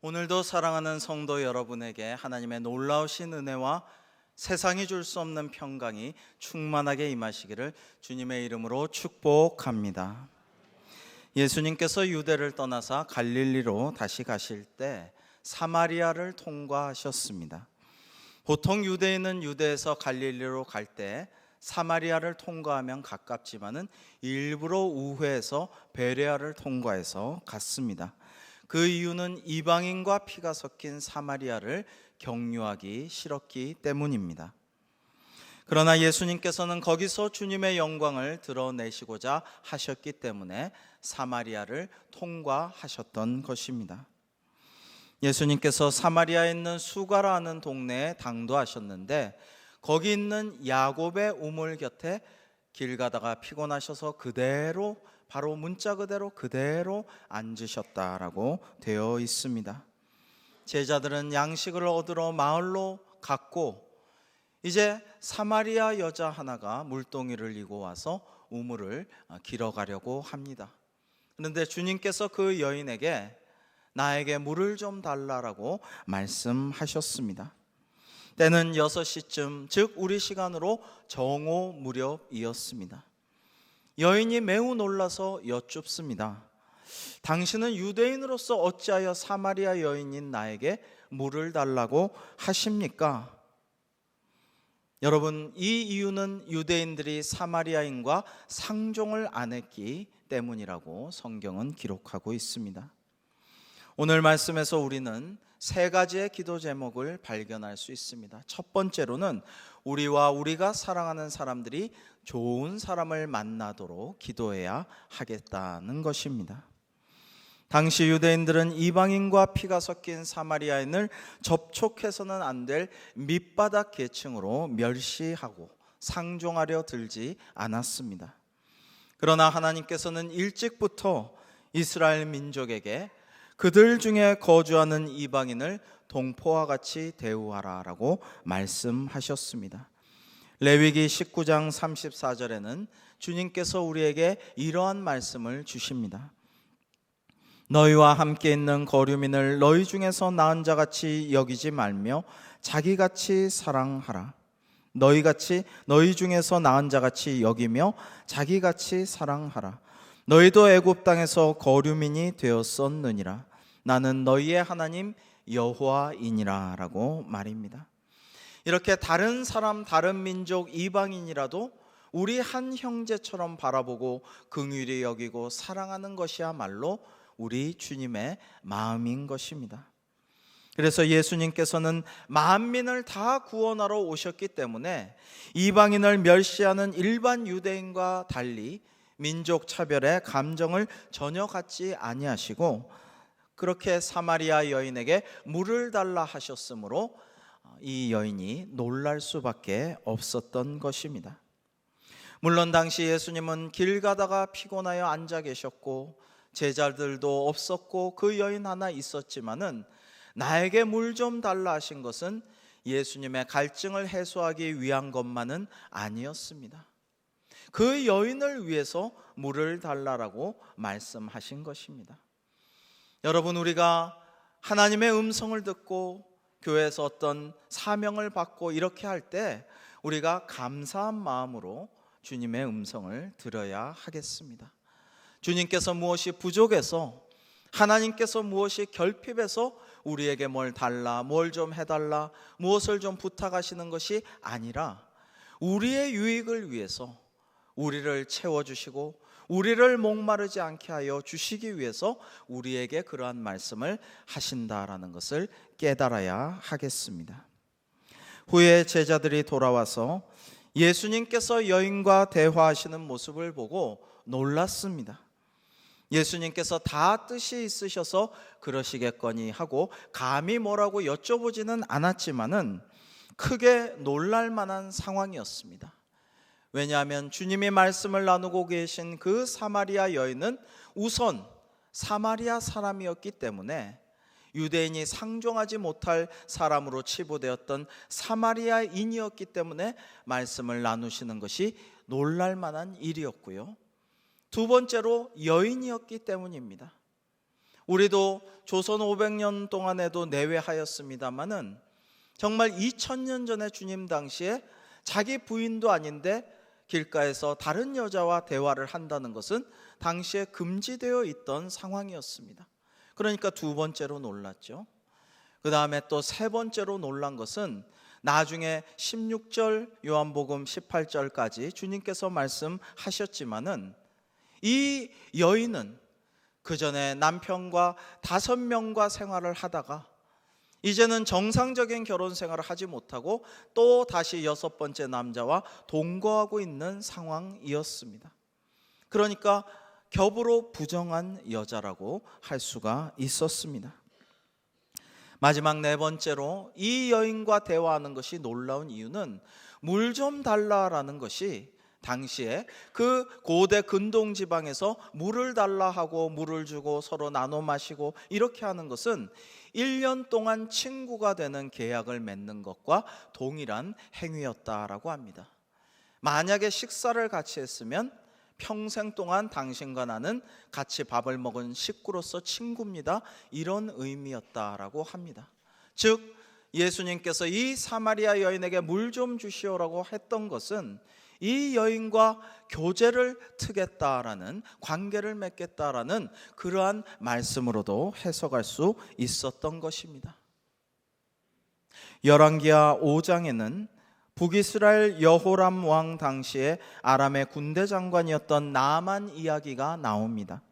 오늘도 사랑하는 성도 여러분에게 하나님의 놀라우신 은혜와 세상이 줄 수 없는 평강이 충만하게 임하시기를 주님의 이름으로 축복합니다. 예수님께서 유대를 떠나사 갈릴리로 다시 가실 때 사마리아를 통과하셨습니다. 보통 유대인은 유대에서 갈릴리로 갈 때 사마리아를 통과하면 가깝지만은 일부러 우회해서 베레아를 통과해서 갔습니다. 그 이유는 이방인과 피가 섞인 사마리아를 경유하기 싫었기 때문입니다. 그러나 예수님께서는 거기서 주님의 영광을 드러내시고자 하셨기 때문에 사마리아를 통과하셨던 것입니다. 예수님께서 사마리아에 있는 수가라는 동네에 당도하셨는데 거기 있는 야곱의 우물 곁에 길 가다가 피곤하셔서 바로 문자 그대로 앉으셨다라고 되어 있습니다. 제자들은 양식을 얻으러 마을로 갔고 이제 사마리아 여자 하나가 물동이를 이고 와서 우물을 길어가려고 합니다. 그런데 주님께서 그 여인에게 나에게 물을 좀 달라라고 말씀하셨습니다. 때는 6시쯤, 즉 우리 시간으로 정오 무렵이었습니다. 여인이 매우 놀라서 여쭙습니다. 당신은 유대인으로서 어찌하여 사마리아 여인인 나에게 물을 달라고 하십니까? 여러분, 이 이유는 유대인들이 사마리아인과 상종을 안 했기 때문이라고 성경은 기록하고 있습니다. 오늘 말씀에서 우리는 3가지의 기도 제목을 발견할 수 있습니다. 첫 번째로는 우리와 우리가 사랑하는 사람들이 좋은 사람을 만나도록 기도해야 하겠다는 것입니다. 당시 유대인들은 이방인과 피가 섞인 사마리아인을 접촉해서는 안 될 밑바닥 계층으로 멸시하고 상종하려 들지 않았습니다. 그러나 하나님께서는 일찍부터 이스라엘 민족에게 그들 중에 거주하는 이방인을 동포와 같이 대우하라라고 말씀하셨습니다. 레위기 19장 34절에는 주님께서 우리에게 이러한 말씀을 주십니다. 너희와 함께 있는 거류민을 너희 중에서 나은 자같이 여기지 말며 자기같이 사랑하라. 너희 중에서 나은 자같이 여기며 자기같이 사랑하라. 너희도 애굽 땅에서 거류민이 되었었느니라. 나는 너희의 하나님 여호와이니라 라고 말입니다. 이렇게 다른 사람, 다른 민족, 이방인이라도 우리 한 형제처럼 바라보고 긍휼히 여기고 사랑하는 것이야말로 우리 주님의 마음인 것입니다. 그래서 예수님께서는 만민을 다 구원하러 오셨기 때문에 이방인을 멸시하는 일반 유대인과 달리 민족 차별의 감정을 전혀 갖지 아니하시고 그렇게 사마리아 여인에게 물을 달라 하셨으므로 이 여인이 놀랄 수밖에 없었던 것입니다. 물론 당시 예수님은 길 가다가 피곤하여 앉아 계셨고 제자들도 없었고 그 여인 하나 있었지만은 나에게 물 좀 달라 하신 것은 예수님의 갈증을 해소하기 위한 것만은 아니었습니다. 그 여인을 위해서 물을 달라라고 말씀하신 것입니다. 여러분, 우리가 하나님의 음성을 듣고 교회에서 어떤 사명을 받고 이렇게 할 때 우리가 감사한 마음으로 주님의 음성을 들어야 하겠습니다. 주님께서 무엇이 부족해서, 하나님께서 무엇이 결핍해서 우리에게 뭘 달라, 뭘 좀 해달라, 무엇을 좀 부탁하시는 것이 아니라 우리의 유익을 위해서 우리를 채워주시고 우리를 목마르지 않게 하여 주시기 위해서 우리에게 그러한 말씀을 하신다라는 것을 깨달아야 하겠습니다. 후에 제자들이 돌아와서 예수님께서 여인과 대화하시는 모습을 보고 놀랐습니다. 예수님께서 다 뜻이 있으셔서 그러시겠거니 하고 감히 뭐라고 여쭤보지는 않았지만은 크게 놀랄 만한 상황이었습니다. 왜냐하면 주님이 말씀을 나누고 계신 그 사마리아 여인은 우선 사마리아 사람이었기 때문에 유대인이 상종하지 못할 사람으로 치부되었던 사마리아인이었기 때문에 말씀을 나누시는 것이 놀랄 만한 일이었고요. 두 번째로 여인이었기 때문입니다. 우리도 조선 500년 동안에도 내외하였습니다마는 정말 2000년 전에 주님 당시에 자기 부인도 아닌데 길가에서 다른 여자와 대화를 한다는 것은 당시에 금지되어 있던 상황이었습니다. 그러니까 두 번째로 놀랐죠. 그 다음에 또 세 번째로 놀란 것은 나중에 16절 요한복음 18절까지 주님께서 말씀하셨지만은 이 여인은 그 전에 남편과 5명과 생활을 하다가 이제는 정상적인 결혼 생활을 하지 못하고 또 다시 6번째 남자와 동거하고 있는 상황이었습니다. 그러니까 겹으로 부정한 여자라고 할 수가 있었습니다. 마지막 네 번째로 이 여인과 대화하는 것이 놀라운 이유는 물 좀 달라라는 것이 당시에 그 고대 근동 지방에서 물을 달라 하고 물을 주고 서로 나눠 마시고 이렇게 하는 것은 1년 동안 친구가 되는 계약을 맺는 것과 동일한 행위였다라고 합니다. 만약에 식사를 같이 했으면 평생 동안 당신과 나는 같이 밥을 먹은 식구로서 친구입니다, 이런 의미였다라고 합니다. 즉 예수님께서 이 사마리아 여인에게 물 좀 주시오라고 했던 것은 이 여인과 교제를 트겠다라는, 관계를 맺겠다라는 그러한 말씀으로도 해석할 수 있었던 것입니다. 열왕기하 5장에는 북이스라엘 여호람 왕 당시에 아람의 군대 장관이었던 나아만 이야기가 나옵니다.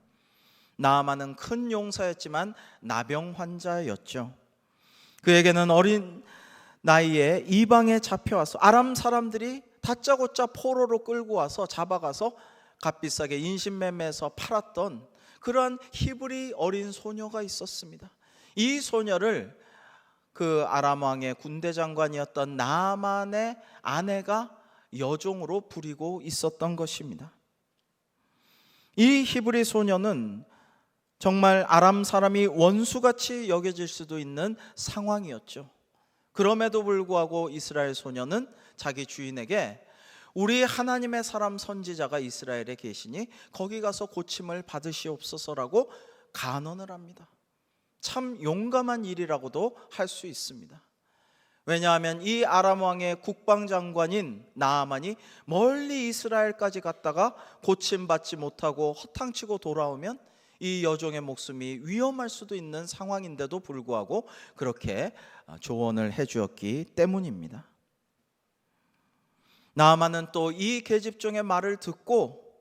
나아만은 큰 용사였지만 나병 환자였죠. 그에게는 어린 나이에 이방에 잡혀와서 아람 사람들이 다짜고짜 포로로 끌고 와서 잡아가서 값비싸게 인신매매해서 팔았던 그러한 히브리 어린 소녀가 있었습니다. 이 소녀를 그 아람 왕의 군대 장관이었던 나아만의 아내가 여종으로 부리고 있었던 것입니다. 이 히브리 소녀는 정말 아람 사람이 원수같이 여겨질 수도 있는 상황이었죠. 그럼에도 불구하고 이스라엘 소녀는 자기 주인에게 우리 하나님의 사람 선지자가 이스라엘에 계시니 거기 가서 고침을 받으시옵소서라고 간언을 합니다. 참 용감한 일이라고도 할 수 있습니다. 왜냐하면 이 아람 왕의 국방장관인 나아만이 멀리 이스라엘까지 갔다가 고침받지 못하고 허탕치고 돌아오면 이 여종의 목숨이 위험할 수도 있는 상황인데도 불구하고 그렇게 조언을 해주었기 때문입니다. 나아만은 또 이 계집종의 말을 듣고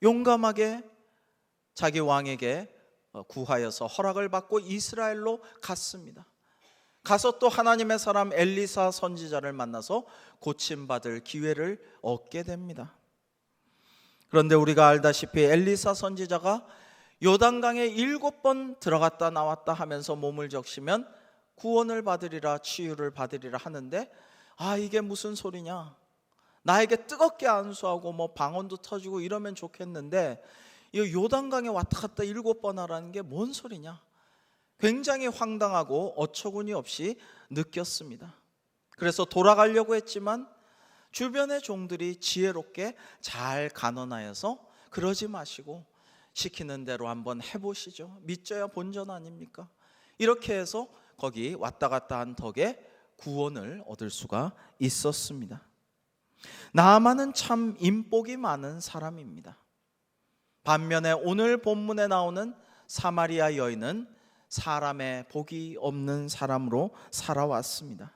용감하게 자기 왕에게 구하여서 허락을 받고 이스라엘로 갔습니다. 가서 또 하나님의 사람 엘리사 선지자를 만나서 고침받을 기회를 얻게 됩니다. 그런데 우리가 알다시피 엘리사 선지자가 요단강에 7번 들어갔다 나왔다 하면서 몸을 적시면 구원을 받으리라, 치유를 받으리라 하는데, 이게 무슨 소리냐, 나에게 뜨겁게 안수하고 뭐 방언도 터지고 이러면 좋겠는데 이 요단강에 왔다 갔다 7번 하라는 게 뭔 소리냐, 굉장히 황당하고 어처구니 없이 느꼈습니다. 그래서 돌아가려고 했지만 주변의 종들이 지혜롭게 잘 간언하여서 그러지 마시고 시키는 대로 한번 해보시죠, 믿져야 본전 아닙니까? 이렇게 해서 거기 왔다 갔다 한 덕에 구원을 얻을 수가 있었습니다. 나아만은 참 인복이 많은 사람입니다. 반면에 오늘 본문에 나오는 사마리아 여인은 사람의 복이 없는 사람으로 살아왔습니다.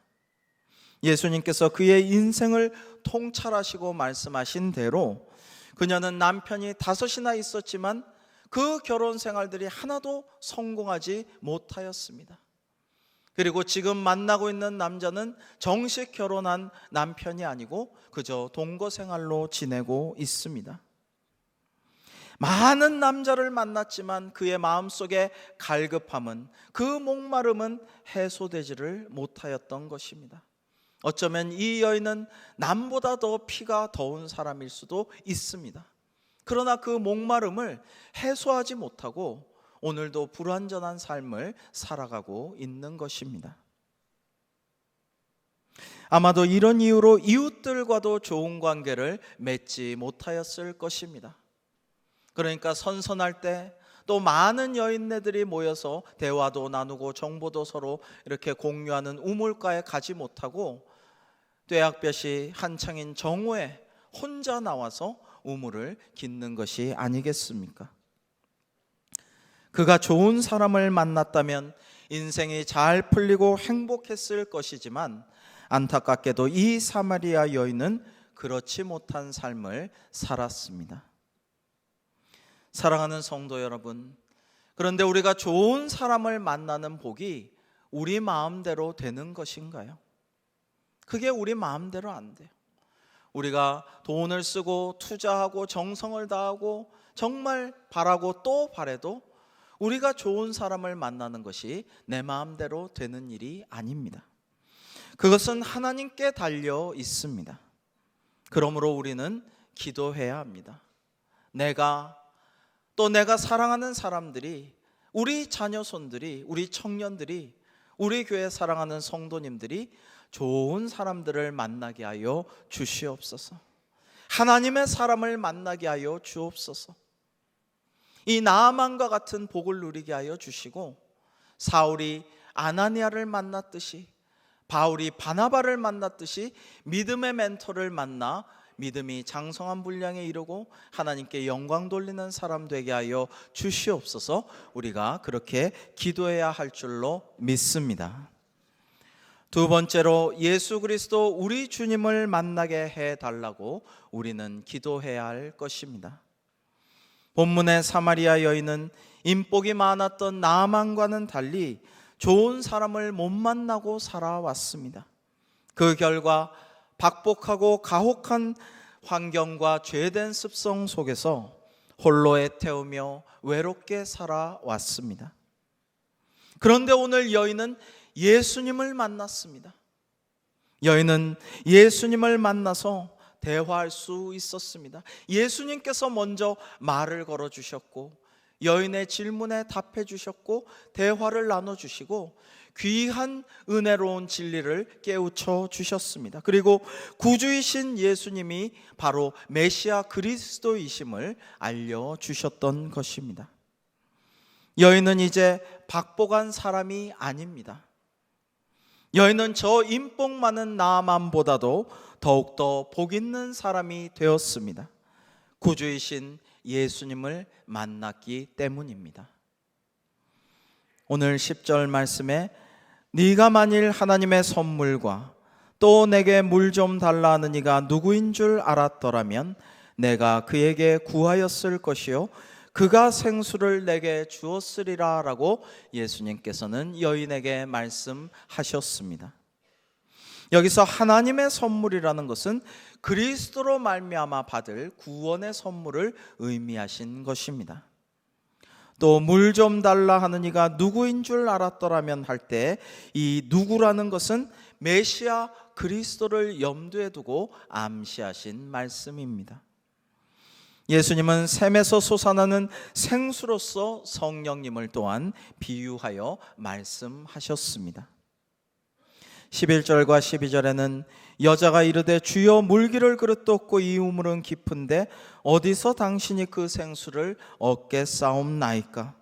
예수님께서 그의 인생을 통찰하시고 말씀하신 대로 그녀는 남편이 5이나 있었지만 그 결혼 생활들이 하나도 성공하지 못하였습니다. 그리고 지금 만나고 있는 남자는 정식 결혼한 남편이 아니고 그저 동거 생활로 지내고 있습니다. 많은 남자를 만났지만 그의 마음속에 갈급함은, 그 목마름은 해소되지를 못하였던 것입니다. 어쩌면 이 여인은 남보다 더 피가 더운 사람일 수도 있습니다. 그러나 그 목마름을 해소하지 못하고 오늘도 불완전한 삶을 살아가고 있는 것입니다. 아마도 이런 이유로 이웃들과도 좋은 관계를 맺지 못하였을 것입니다. 그러니까 선선할 때 또 많은 여인네들이 모여서 대화도 나누고 정보도 서로 이렇게 공유하는 우물가에 가지 못하고 뙤약볕이 한창인 정오에 혼자 나와서 우물을 깃는 것이 아니겠습니까? 그가 좋은 사람을 만났다면 인생이 잘 풀리고 행복했을 것이지만 안타깝게도 이 사마리아 여인은 그렇지 못한 삶을 살았습니다. 사랑하는 성도 여러분, 그런데 우리가 좋은 사람을 만나는 복이 우리 마음대로 되는 것인가요? 그게 우리 마음대로 안 돼요. 우리가 돈을 쓰고 투자하고 정성을 다하고 정말 바라고 또 바라도 우리가 좋은 사람을 만나는 것이 내 마음대로 되는 일이 아닙니다. 그것은 하나님께 달려 있습니다. 그러므로 우리는 기도해야 합니다. 내가 사랑하는 사람들이, 우리 자녀손들이, 우리 청년들이, 우리 교회 사랑하는 성도님들이 좋은 사람들을 만나게 하여 주시옵소서. 하나님의 사람을 만나게 하여 주옵소서. 이 나아만과 같은 복을 누리게 하여 주시고, 사울이 아나니아를 만났듯이, 바울이 바나바를 만났듯이 믿음의 멘토를 만나 믿음이 장성한 분량에 이르고 하나님께 영광 돌리는 사람 되게 하여 주시옵소서. 우리가 그렇게 기도해야 할 줄로 믿습니다. 두 번째로, 예수 그리스도 우리 주님을 만나게 해달라고 우리는 기도해야 할 것입니다. 본문의 사마리아 여인은 인복이 많았던 나아만과는 달리 좋은 사람을 못 만나고 살아왔습니다. 그 결과 박복하고 가혹한 환경과 죄된 습성 속에서 홀로 애태우며 외롭게 살아왔습니다. 그런데 오늘 여인은 예수님을 만났습니다. 여인은 예수님을 만나서 대화할 수 있었습니다. 예수님께서 먼저 말을 걸어주셨고 여인의 질문에 답해 주셨고 대화를 나눠주시고 귀한 은혜로운 진리를 깨우쳐 주셨습니다. 그리고 구주이신 예수님이 바로 메시아 그리스도이심을 알려주셨던 것입니다. 여인은 이제 박복한 사람이 아닙니다. 여인은 저 인복 많은 나아만보다도 더욱더 복 있는 사람이 되었습니다. 구주이신 예수님을 만났기 때문입니다. 오늘 10절 말씀에 네가 만일 하나님의 선물과 또 내게 물 좀 달라 하는 이가 누구인 줄 알았더라면 내가 그에게 구하였을 것이요 그가 생수를 내게 주었으리라 라고 예수님께서는 여인에게 말씀하셨습니다. 여기서 하나님의 선물이라는 것은 그리스도로 말미암아 받을 구원의 선물을 의미하신 것입니다. 또 물 좀 달라 하는 이가 누구인 줄 알았더라면 할 때 이 누구라는 것은 메시아 그리스도를 염두에 두고 암시하신 말씀입니다. 예수님은 샘에서 솟아나는 생수로서 성령님을 또한 비유하여 말씀하셨습니다. 11절과 12절에는 여자가 이르되 주여 물기를 그릇도 없고 이 우물은 깊은데 어디서 당신이 그 생수를 얻겠사옵나이까?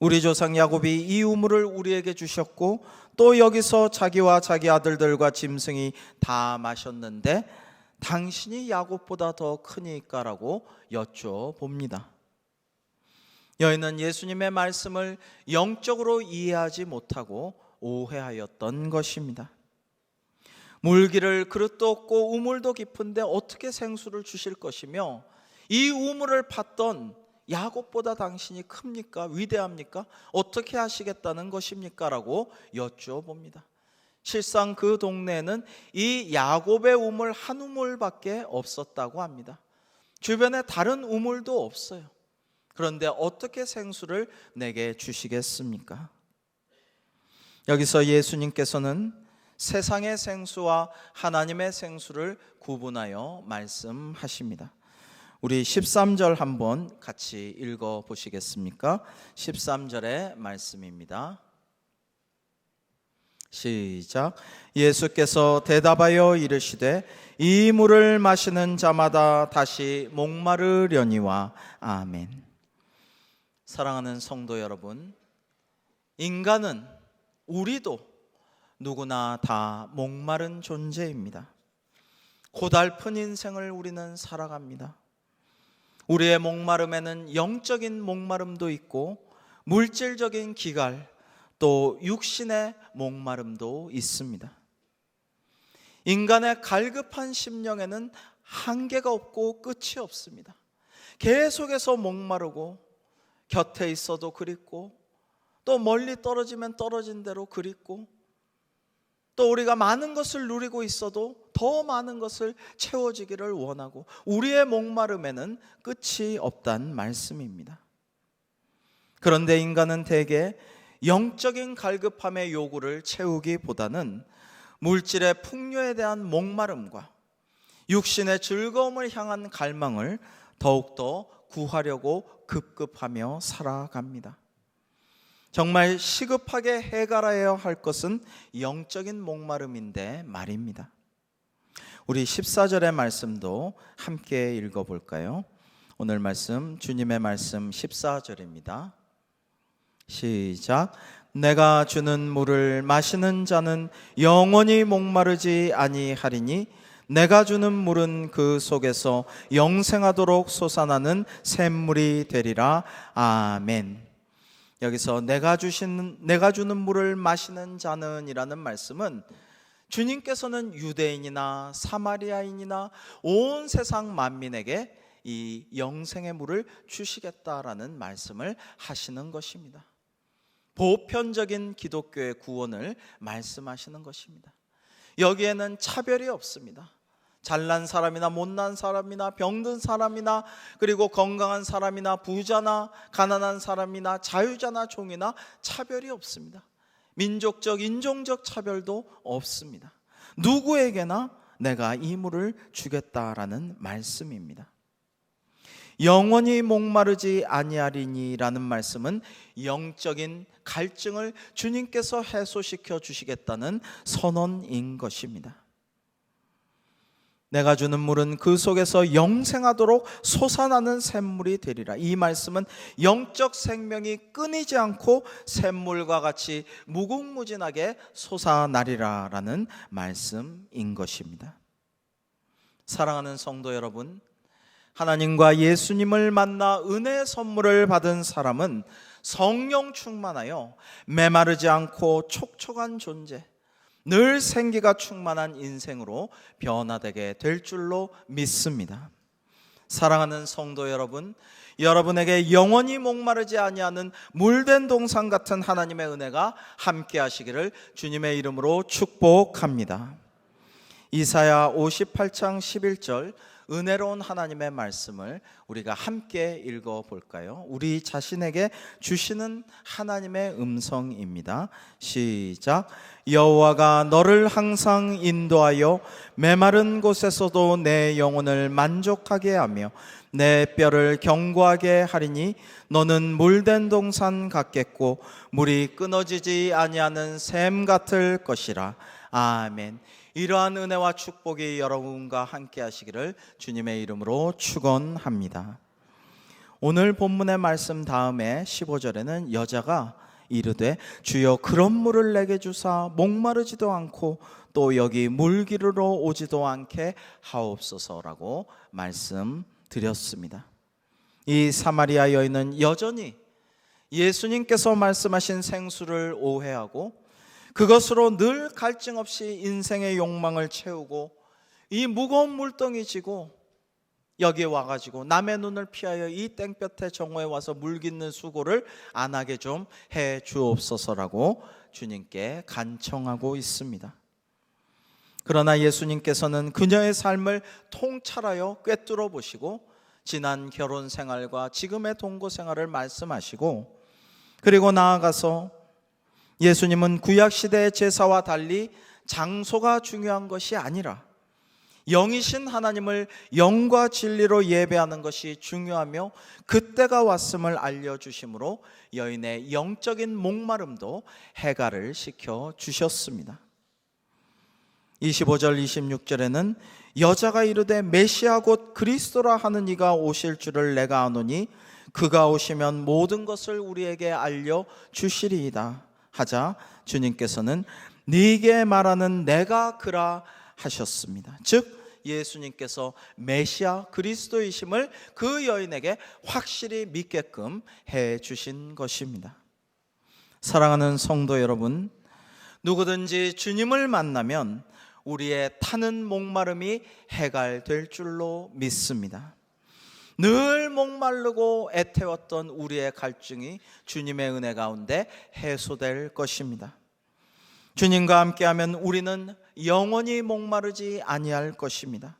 우리 조상 야곱이 이 우물을 우리에게 주셨고 또 여기서 자기와 자기 아들들과 짐승이 다 마셨는데 당신이 야곱보다 더 크니까라고 여쭤봅니다. 여인은 예수님의 말씀을 영적으로 이해하지 못하고 오해하였던 것입니다. 물기를 그릇도 없고 우물도 깊은데 어떻게 생수를 주실 것이며 이 우물을 팠던 야곱보다 당신이 큽니까? 위대합니까? 어떻게 하시겠다는 것입니까? 라고 여쭤봅니다. 실상 그 동네에는 이 야곱의 우물 한 우물밖에 없었다고 합니다. 주변에 다른 우물도 없어요. 그런데 어떻게 생수를 내게 주시겠습니까? 여기서 예수님께서는 세상의 생수와 하나님의 생수를 구분하여 말씀하십니다. 우리 13절 한번 같이 읽어 보시겠습니까? 13절의 말씀입니다. 시작. 예수께서 대답하여 이르시되 이 물을 마시는 자마다 다시 목마르려니와. 아멘. 사랑하는 성도 여러분, 인간은, 우리도 누구나 다 목마른 존재입니다. 고달픈 인생을 우리는 살아갑니다. 우리의 목마름에는 영적인 목마름도 있고 물질적인 기갈, 또 육신의 목마름도 있습니다. 인간의 갈급한 심령에는 한계가 없고 끝이 없습니다. 계속해서 목마르고 곁에 있어도 그립고 또 멀리 떨어지면 떨어진 대로 그립고 또 우리가 많은 것을 누리고 있어도 더 많은 것을 채워지기를 원하고 우리의 목마름에는 끝이 없다는 말씀입니다. 그런데 인간은 대개 영적인 갈급함의 요구를 채우기보다는 물질의 풍요에 대한 목마름과 육신의 즐거움을 향한 갈망을 더욱더 구하려고 급급하며 살아갑니다. 정말 시급하게 해결해야 할 것은 영적인 목마름인데 말입니다. 우리 14절의 말씀도 함께 읽어볼까요? 오늘 말씀, 주님의 말씀 14절입니다. 시작. 내가 주는 물을 마시는 자는 영원히 목마르지 아니하리니 내가 주는 물은 그 속에서 영생하도록 솟아나는 샘물이 되리라. 아멘. 여기서 내가 주는 물을 마시는 자는 이라는 말씀은 주님께서는 유대인이나 사마리아인이나 온 세상 만민에게 이 영생의 물을 주시겠다라는 말씀을 하시는 것입니다. 보편적인 기독교의 구원을 말씀하시는 것입니다. 여기에는 차별이 없습니다. 잘난 사람이나 못난 사람이나 병든 사람이나 그리고 건강한 사람이나 부자나 가난한 사람이나 자유자나 종이나 차별이 없습니다. 민족적, 인종적 차별도 없습니다. 누구에게나 내가 이 물을 주겠다라는 말씀입니다. 영원히 목마르지 아니하리니라는 말씀은 영적인 갈증을 주님께서 해소시켜 주시겠다는 선언인 것입니다. 내가 주는 물은 그 속에서 영생하도록 솟아나는 샘물이 되리라. 이 말씀은 영적 생명이 끊이지 않고 샘물과 같이 무궁무진하게 솟아나리라라는 말씀인 것입니다. 사랑하는 성도 여러분, 하나님과 예수님을 만나 은혜의 선물을 받은 사람은 성령 충만하여 메마르지 않고 촉촉한 존재, 늘 생기가 충만한 인생으로 변화되게 될 줄로 믿습니다. 사랑하는 성도 여러분, 여러분에게 영원히 목마르지 아니하는 물된 동산 같은 하나님의 은혜가 함께 하시기를 주님의 이름으로 축복합니다. 이사야 58장 11절 은혜로운 하나님의 말씀을 우리가 함께 읽어볼까요? 우리 자신에게 주시는 하나님의 음성입니다. 시작. 여호와가 너를 항상 인도하여 메마른 곳에서도 내 영혼을 만족하게 하며 내 뼈를 견고하게 하리니 너는 물된 동산 같겠고 물이 끊어지지 아니하는 샘 같을 것이라. 아멘. 이러한 은혜와 축복이 여러분과 함께 하시기를 주님의 이름으로 축원합니다. 오늘 본문의 말씀 다음에 15절에는 여자가 이르되 주여 그런 물을 내게 주사 목마르지도 않고 또 여기 물기르러 오지도 않게 하옵소서라고 말씀드렸습니다. 이 사마리아 여인은 여전히 예수님께서 말씀하신 생수를 오해하고 그것으로 늘 갈증 없이 인생의 욕망을 채우고 이 무거운 물덩이 지고 여기에 와가지고 남의 눈을 피하여 이 땡볕에 정오에 와서 물 깃는 수고를 안 하게 좀 해 주옵소서라고 주님께 간청하고 있습니다. 그러나 예수님께서는 그녀의 삶을 통찰하여 꿰뚫어 보시고 지난 결혼 생활과 지금의 동거 생활을 말씀하시고 그리고 나아가서 예수님은 구약시대의 제사와 달리 장소가 중요한 것이 아니라 영이신 하나님을 영과 진리로 예배하는 것이 중요하며 그때가 왔음을 알려주심으로 여인의 영적인 목마름도 해결을 시켜주셨습니다. 25절 26절에는 여자가 이르되 메시아 곧 그리스도라 하는 이가 오실 줄을 내가 아노니 그가 오시면 모든 것을 우리에게 알려주시리이다 하자 주님께서는 네게 말하는 내가 그라 하셨습니다. 즉 예수님께서 메시아 그리스도이심을 그 여인에게 확실히 믿게끔 해 주신 것입니다. 사랑하는 성도 여러분, 누구든지 주님을 만나면 우리의 타는 목마름이 해갈될 줄로 믿습니다. 늘 목마르고 애태웠던 우리의 갈증이 주님의 은혜 가운데 해소될 것입니다. 주님과 함께하면 우리는 영원히 목마르지 아니할 것입니다.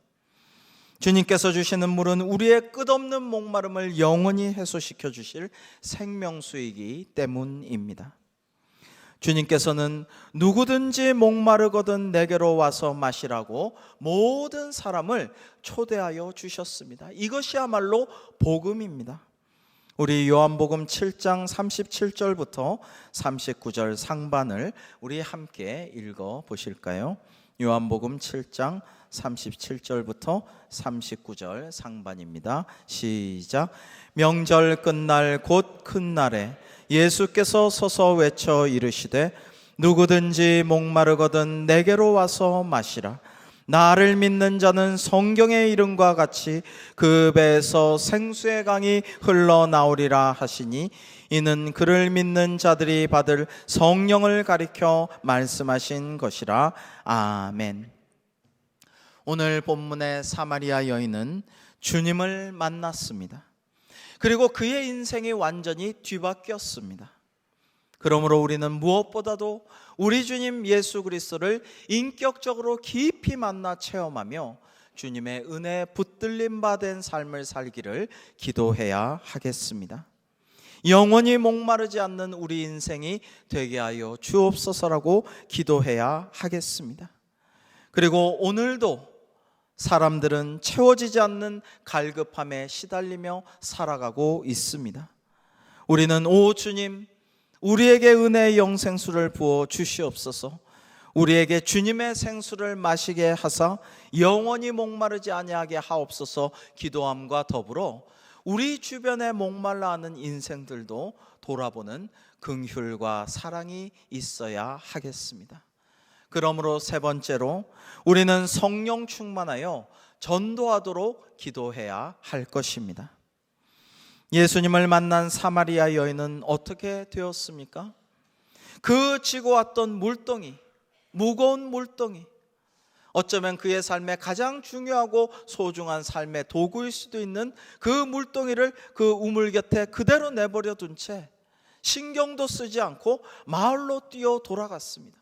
주님께서 주시는 물은 우리의 끝없는 목마름을 영원히 해소시켜 주실 생명수이기 때문입니다. 주님께서는 누구든지 목마르거든 내게로 와서 마시라고 모든 사람을 초대하여 주셨습니다. 이것이야말로 복음입니다. 우리 요한복음 7장 37절부터 39절 상반을 우리 함께 읽어 보실까요? 요한복음 7장 37절부터 39절 상반입니다. 시작. 명절 끝날 곧 큰 날에 예수께서 서서 외쳐 이르시되 누구든지 목마르거든 내게로 와서 마시라. 나를 믿는 자는 성경의 이름과 같이 그 배에서 생수의 강이 흘러나오리라 하시니 이는 그를 믿는 자들이 받을 성령을 가리켜 말씀하신 것이라. 아멘. 오늘 본문의 사마리아 여인은 주님을 만났습니다. 그리고 그의 인생이 완전히 뒤바뀌었습니다. 그러므로 우리는 무엇보다도 우리 주님 예수 그리스도를 인격적으로 깊이 만나 체험하며 주님의 은혜에 붙들림 받은 삶을 살기를 기도해야 하겠습니다. 영원히 목마르지 않는 우리 인생이 되게 하여 주옵소서라고 기도해야 하겠습니다. 그리고 오늘도 사람들은 채워지지 않는 갈급함에 시달리며 살아가고 있습니다. 우리는 오 주님, 우리에게 은혜의 영생수를 부어 주시옵소서. 우리에게 주님의 생수를 마시게 하사 영원히 목마르지 아니하게 하옵소서 기도함과 더불어 우리 주변에 목말라 하는 인생들도 돌아보는 긍휼과 사랑이 있어야 하겠습니다. 그러므로 세 번째로 우리는 성령 충만하여 전도하도록 기도해야 할 것입니다. 예수님을 만난 사마리아 여인은 어떻게 되었습니까? 그 지고 왔던 물동이, 무거운 물동이, 어쩌면 그의 삶에 가장 중요하고 소중한 삶의 도구일 수도 있는 그 물동이를 그 우물 곁에 그대로 내버려 둔 채 신경도 쓰지 않고 마을로 뛰어 돌아갔습니다.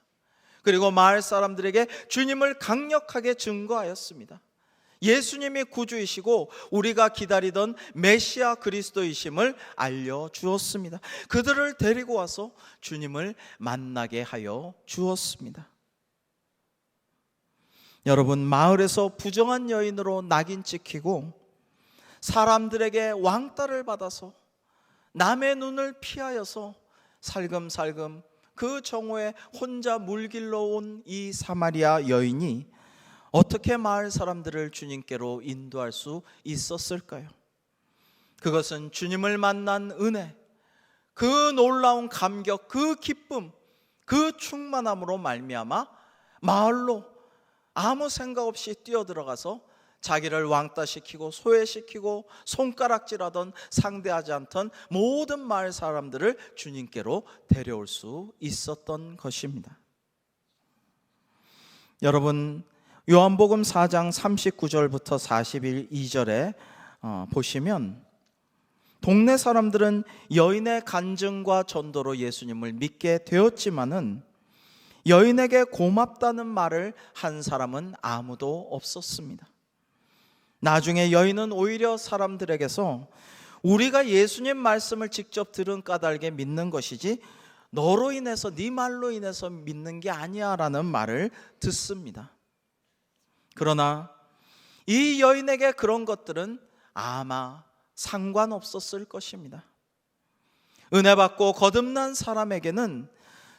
그리고 마을 사람들에게 주님을 강력하게 증거하였습니다. 예수님이 구주이시고 우리가 기다리던 메시아 그리스도이심을 알려주었습니다. 그들을 데리고 와서 주님을 만나게 하여 주었습니다. 여러분, 마을에서 부정한 여인으로 낙인 찍히고 사람들에게 왕따를 받아서 남의 눈을 피하여서 살금살금 그 정오에 혼자 물길러 온 이 사마리아 여인이 어떻게 마을 사람들을 주님께로 인도할 수 있었을까요? 그것은 주님을 만난 은혜, 그 놀라운 감격, 그 기쁨, 그 충만함으로 말미암아 마을로 아무 생각 없이 뛰어들어가서 자기를 왕따시키고 소외시키고 손가락질하던 상대하지 않던 모든 마을 사람들을 주님께로 데려올 수 있었던 것입니다. 여러분, 요한복음 4장 39절부터 42절에 보시면 동네 사람들은 여인의 간증과 전도로 예수님을 믿게 되었지만은 여인에게 고맙다는 말을 한 사람은 아무도 없었습니다. 나중에 여인은 오히려 사람들에게서 우리가 예수님 말씀을 직접 들은 까닭에 믿는 것이지 너로 인해서, 네 말로 인해서 믿는 게 아니야 라는 말을 듣습니다. 그러나 이 여인에게 그런 것들은 아마 상관없었을 것입니다. 은혜 받고 거듭난 사람에게는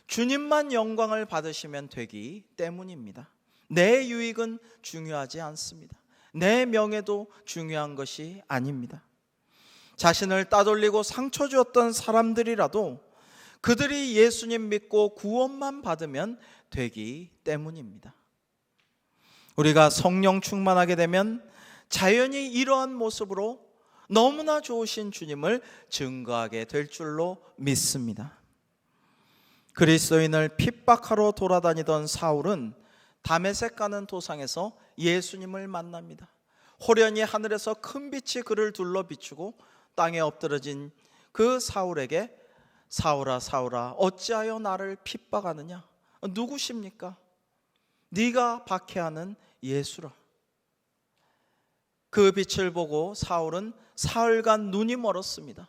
주님만 영광을 받으시면 되기 때문입니다. 내 유익은 중요하지 않습니다. 내 명예도 중요한 것이 아닙니다. 자신을 따돌리고 상처 주었던 사람들이라도 그들이 예수님 믿고 구원만 받으면 되기 때문입니다. 우리가 성령 충만하게 되면 자연히 이러한 모습으로 너무나 좋으신 주님을 증거하게 될 줄로 믿습니다. 그리스도인을 핍박하러 돌아다니던 사울은 다메섹 가는 도상에서 예수님을 만납니다. 호련히 하늘에서 큰 빛이 그를 둘러 비추고 땅에 엎드러진 그 사울에게 사울아 사울아 어찌하여 나를 핍박하느냐? 누구십니까? 네가 박해하는 예수라. 그 빛을 보고 사울은 사흘간 눈이 멀었습니다.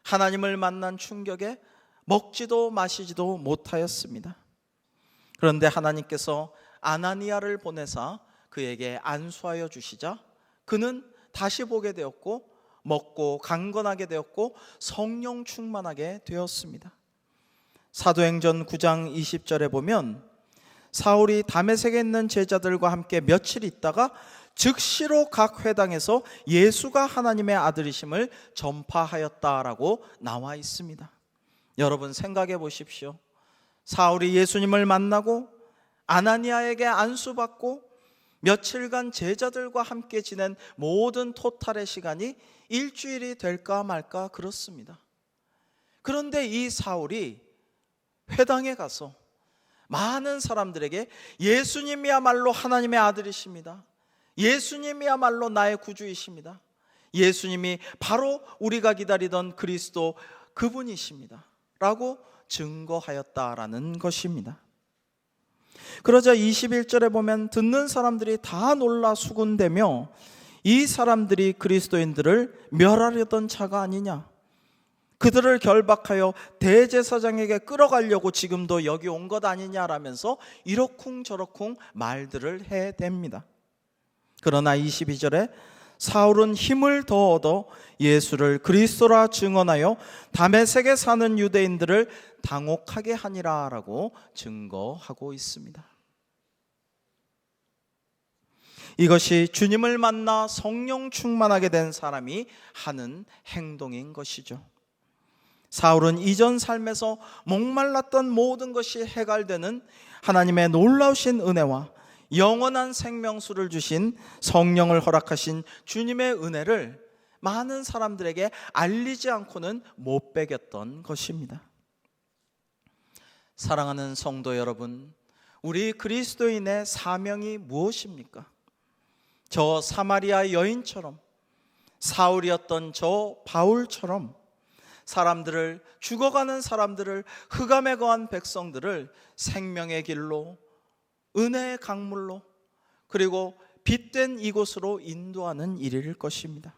하나님을 만난 충격에 먹지도 마시지도 못하였습니다. 그런데 하나님께서 아나니아를 보내사 그에게 안수하여 주시자 그는 다시 보게 되었고 먹고 강건하게 되었고 성령 충만하게 되었습니다. 사도행전 9장 20절에 보면 사울이 다메섹에 있는 제자들과 함께 며칠 있다가 즉시로 각 회당에서 예수가 하나님의 아들이심을 전파하였다라고 나와 있습니다. 여러분 생각해 보십시오. 사울이 예수님을 만나고 아나니아에게 안수받고 며칠간 제자들과 함께 지낸 모든 토탈의 시간이 일주일이 될까 말까 그렇습니다. 그런데 이 사울이 회당에 가서 많은 사람들에게 예수님이야말로 하나님의 아들이십니다. 예수님이야말로 나의 구주이십니다. 예수님이 바로 우리가 기다리던 그리스도 그분이십니다 라고 증거하였다라는 것입니다. 그러자 21절에 보면 듣는 사람들이 다 놀라 수군대며 이 사람들이 그리스도인들을 멸하려던 자가 아니냐, 그들을 결박하여 대제사장에게 끌어가려고 지금도 여기 온 것 아니냐라면서 이러쿵저러쿵 말들을 해댑니다. 그러나 22절에 사울은 힘을 더 얻어 예수를 그리스도라 증언하여 다메섹에 사는 유대인들을 당혹하게 하니라 라고 증거하고 있습니다. 이것이 주님을 만나 성령 충만하게 된 사람이 하는 행동인 것이죠. 사울은 이전 삶에서 목말랐던 모든 것이 해갈되는 하나님의 놀라우신 은혜와 영원한 생명수를 주신 성령을 허락하신 주님의 은혜를 많은 사람들에게 알리지 않고는 못 배겼던 것입니다. 사랑하는 성도 여러분, 우리 그리스도인의 사명이 무엇입니까? 저 사마리아 여인처럼, 사울이었던 저 바울처럼 사람들을, 죽어가는 사람들을, 흑암에 거한 백성들을 생명의 길로, 은혜의 강물로, 그리고 빛된 이곳으로 인도하는 일일 것입니다.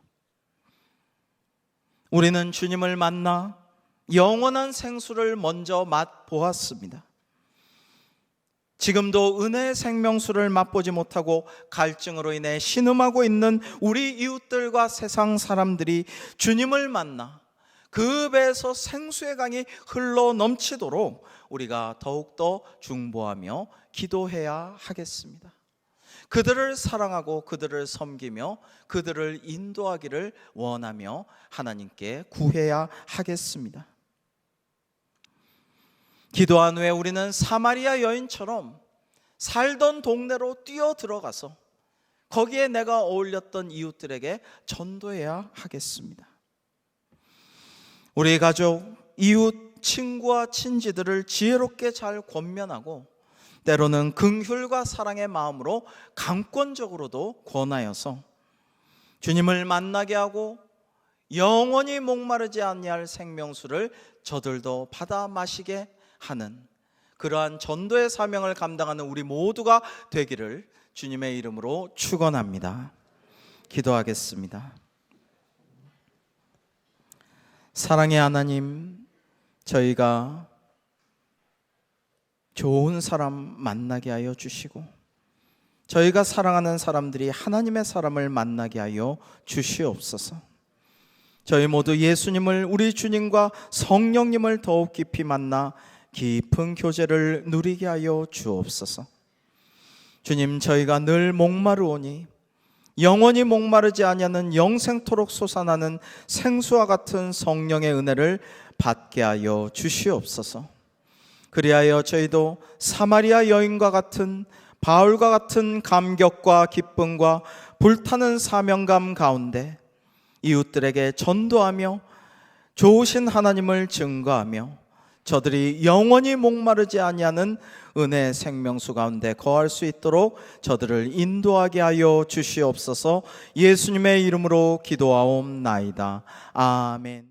우리는 주님을 만나 영원한 생수를 먼저 맛보았습니다. 지금도 은혜의 생명수를 맛보지 못하고 갈증으로 인해 신음하고 있는 우리 이웃들과 세상 사람들이 주님을 만나 그 배에서 생수의 강이 흘러 넘치도록 우리가 더욱더 중보하며 기도해야 하겠습니다. 그들을 사랑하고 그들을 섬기며 그들을 인도하기를 원하며 하나님께 구해야 하겠습니다. 기도한 후에 우리는 사마리아 여인처럼 살던 동네로 뛰어 들어가서 거기에 내가 어울렸던 이웃들에게 전도해야 하겠습니다. 우리 가족, 이웃, 친구와 친지들을 지혜롭게 잘 권면하고 때로는 긍휼과 사랑의 마음으로 강권적으로도 권하여서 주님을 만나게 하고 영원히 목마르지 아니할 생명수를 저들도 받아 마시게 하는 그러한 전도의 사명을 감당하는 우리 모두가 되기를 주님의 이름으로 축원합니다. 기도하겠습니다. 사랑의 하나님, 저희가 좋은 사람 만나게 하여 주시고 저희가 사랑하는 사람들이 하나님의 사람을 만나게 하여 주시옵소서. 저희 모두 예수님을, 우리 주님과 성령님을 더욱 깊이 만나 깊은 교제를 누리게 하여 주옵소서. 주님, 저희가 늘 목마르오니 영원히 목마르지 아니하는 영생토록 솟아나는 생수와 같은 성령의 은혜를 받게 하여 주시옵소서. 그리하여 저희도 사마리아 여인과 같은, 바울과 같은 감격과 기쁨과 불타는 사명감 가운데 이웃들에게 전도하며 좋으신 하나님을 증거하며 저들이 영원히 목마르지 아니하는 은혜의 생명수 가운데 거할 수 있도록 저들을 인도하게 하여 주시옵소서. 예수님의 이름으로 기도하옵나이다. 아멘.